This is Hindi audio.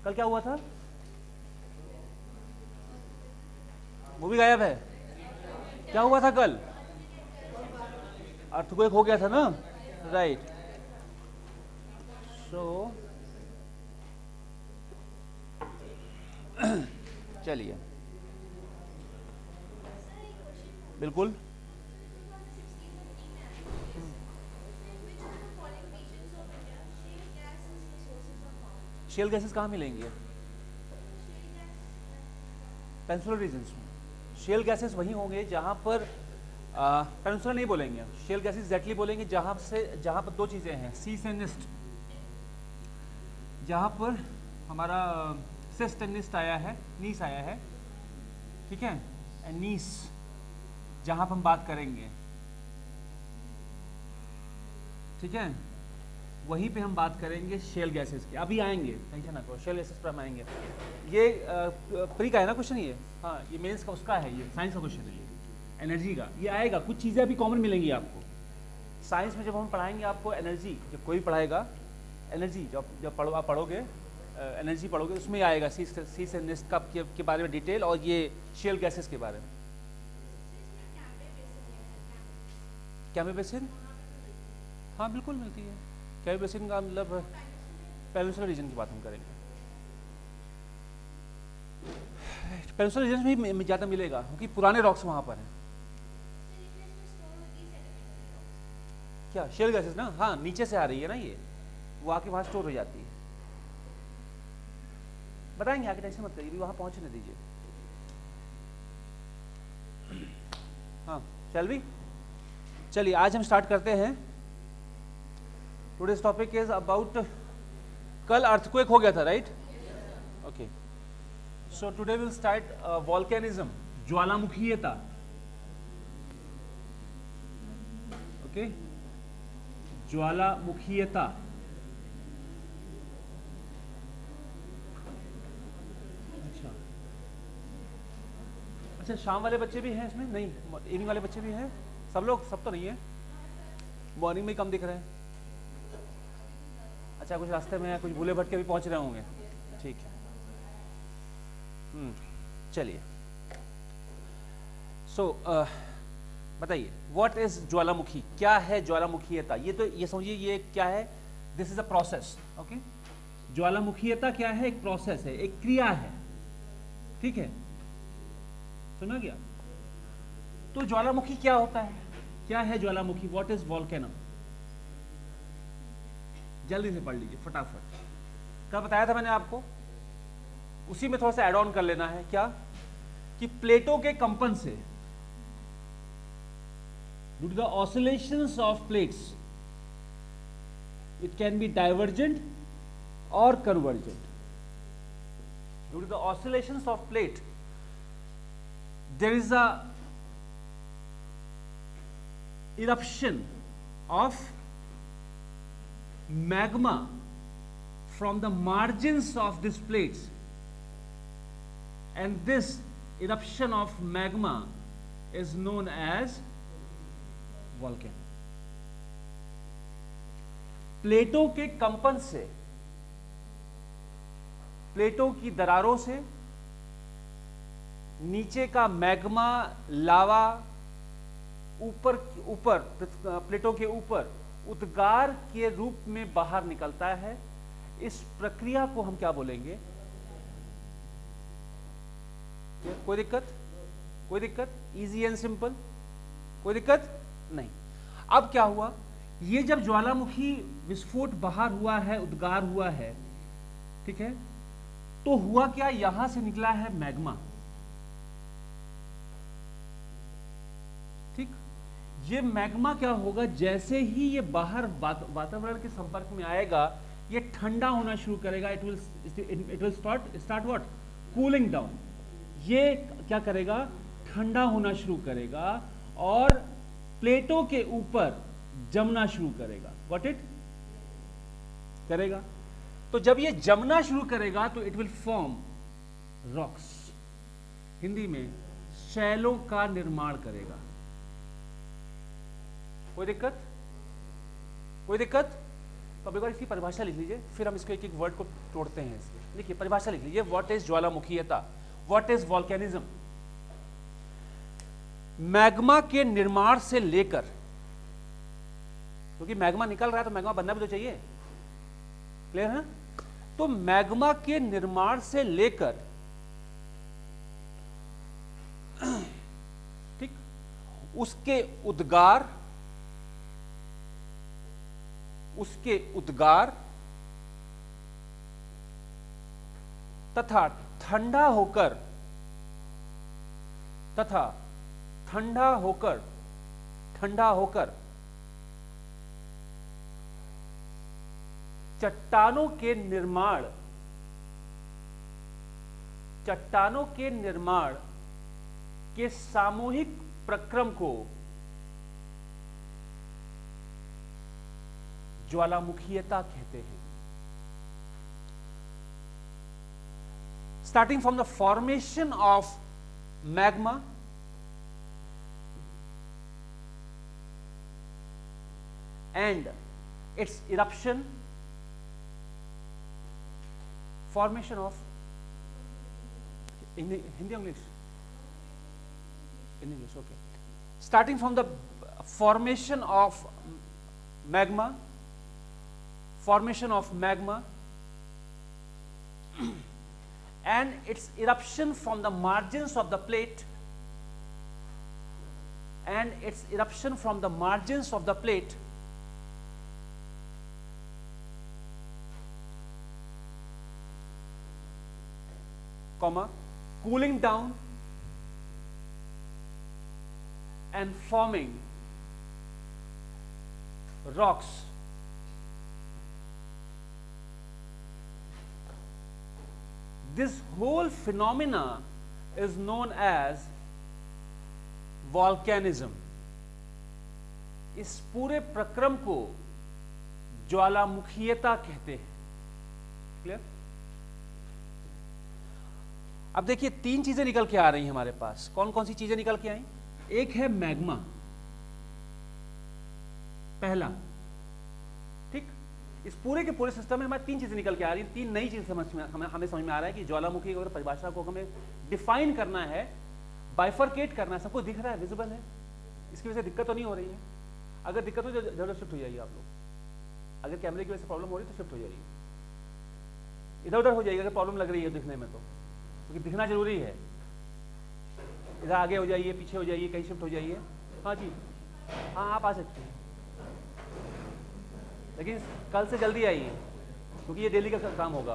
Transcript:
कल क्या हुआ था? वो भी गायब है। क्या हुआ था कल? अर्थक्वेक हो गया था ना, राइट। सो चलिए, बिल्कुल। शेल गैसेस कहाँ मिलेंगे? पेनिनसुलर रीजन्स में। शेल गैसेस वहीं होंगे जहाँ पर पेनिनसुलर नहीं बोलेंगे, शेल गैसेस एग्जैक्टली बोलेंगे जहाँ पर दो चीज़ें हैं, सीस एंड निस्ट। जहाँ पर हमारा सिस्ट एंड निस्ट आया है, नीस आया है, ठीक है, एंड नीस जहाँ पर हम बात करेंगे, ठीक है, वहीं पे हम बात करेंगे शेल गैसेस की। अभी आएंगे, टेंशन ना करो, शेल गैसेस पर हम आएंगे। ये प्री का है ना क्वेश्चन ये? हाँ, ये मेंस का उसका है, ये साइंस का क्वेश्चन है, ये एनर्जी का। ये आएगा, कुछ चीज़ें अभी कॉमन मिलेंगी आपको साइंस में। जब हम पढ़ाएंगे आपको एनर्जी, जब कोई पढ़ाएगा एनर्जी, जब आप पढ़ोगे एनर्जी पढ़ोगे, उसमें आएगा सीस एंड निस्ट का के बारे में डिटेल, और ये शेल गैसेस के बारे में। कैमे बेसिन, हाँ बिल्कुल मिलती है। कैमे बेसिन का मतलब पेनिनसुलर रीजन की बात हम करेंगे। पेनिनसुलर रीजन में ज़्यादा मिलेगा क्योंकि पुराने रॉक्स वहाँ पर हैं। क्या शेल गैसेस ना? हाँ, नीचे से आ रही है ना, ये वो आके वहाँ स्टोर हो जाती है। बताएंगे आगे, टेंशन मत करिए, भी वहाँ पहुँचने दीजिए। हाँ चल भी, चलिए आज हम स्टार्ट करते हैं। टुडेज टॉपिक इज अबाउट, कल अर्थक्वेक हो गया था, right? Okay, so today will start volcanism, ज्वालामुखीयता। ओके, ज्वालामुखीयता। अच्छा, शाम वाले बच्चे भी हैं इसमें? नहीं, इवनिंग वाले बच्चे भी हैं? सब लोग, सब तो नहीं है, मॉर्निंग में ही कम दिख रहे हैं। अच्छा, कुछ रास्ते में है, कुछ भूले भटके भी पहुंच रहे होंगे, ठीक है। चलिए, सो बताइए, व्हाट इज ज्वालामुखी? क्या है ज्वालामुखीयता? ये समझिए, ये क्या है? This is a process. Okay, ज्वालामुखीयता क्या है? एक प्रोसेस है, एक क्रिया है, ठीक है, सुना गया? तो ज्वालामुखी क्या होता है? क्या है ज्वालामुखी? What is volcano? जल्दी से पढ़ लीजिए फटाफट। कल बताया था मैंने आपको, उसी में थोड़ा सा एड ऑन कर लेना है। क्या? कि प्लेटों के कंपन से, due to the oscillations of plates, it can be divergent और convergent. Due to the oscillations of plate, there is a eruption of magma from the margins of these plates, and this eruption of magma is known as volcano. प्लेटों के कंपन से, प्लेटों की दरारों से नीचे का मैग्मा, लावा ऊपर प्लेटों के ऊपर उद्गार के रूप में बाहर निकलता है। इस प्रक्रिया को हम क्या बोलेंगे? कोई दिक्कत? कोई दिक्कत? इजी एंड सिंपल, कोई दिक्कत नहीं। अब क्या हुआ? ये जब ज्वालामुखी विस्फोट बाहर हुआ है, उद्गार हुआ है, ठीक है, तो हुआ क्या? यहां से निकला है मैग्मा, ठीक। ये मैग्मा क्या होगा? जैसे ही ये बाहर वातावरण के संपर्क में आएगा, ये ठंडा होना शुरू करेगा। It will start what? Cooling down. ये क्या करेगा? ठंडा होना शुरू करेगा और प्लेटों के ऊपर जमना शुरू करेगा। व्हाट इट करेगा? तो जब ये जमना शुरू करेगा तो it will form rocks, Hindi में शैलों का निर्माण करेगा। कोई दिक्कत? कोई दिक्कत? तो अब एक बार इसकी परिभाषा लिख लीजिए, फिर हम इसको एक एक वर्ड को तोड़ते हैं इसके। देखिए परिभाषा लिख लीजिए, व्हाट इज ज्वालामुखीयता, व्हाट इज वॉल्केनिज्म। मैग्मा के निर्माण से लेकर, क्योंकि मैग्मा निकल रहा है तो मैग्मा बनना भी तो चाहिए, क्लियर है? तो मैग्मा के निर्माण से लेकर, ठीक, उसके उद्गार तथा ठंडा होकर चट्टानों के निर्माण के सामूहिक प्रक्रम को ज्वालामुखीयता कहते हैं। Starting from the formation of magma and its eruption, formation of, in Hindi or English? In English, okay. Starting from the formation of magma and its eruption from the margins of the plate, comma, cooling down and forming rocks. This whole phenomena is known as volcanism. इस पूरे प्रक्रम को ज्वालामुखीयता कहते हैं। क्लियर? अब देखिए तीन चीजें निकल के आ रही हैं हमारे पास। कौन कौन सी चीजें निकल के आई? एक है मैग्मा, पहला, ठीक। इस पूरे के पूरे सिस्टम में हमारे तीन चीजें निकल के आ रही हैं। तीन नई चीजें हमें समझ में आ रहा है कि ज्वालामुखी की परिभाषा को हमें डिफाइन करना है, बाइफरकेट करना है। सबको दिख रहा है, विजिबल है, इसकी वजह से दिक्कत तो नहीं हो रही है। अगर दिक्कत हो तो जरूर शिफ्ट हो जाइए आप लोग। अगर कैमरे की वजह से प्रॉब्लम हो रही है तो शिफ्ट हो जाइए, इधर उधर हो जाइए अगर प्रॉब्लम लग रही है दिखने में, तो क्योंकि दिखना जरूरी है। इधर आगे हो जाइए, पीछे हो जाइए, कहीं शिफ्ट हो जाइए। हाँ जी, हाँ आप आ सकते हैं, लेकिन कल से जल्दी आइए क्योंकि ये डेली का काम होगा।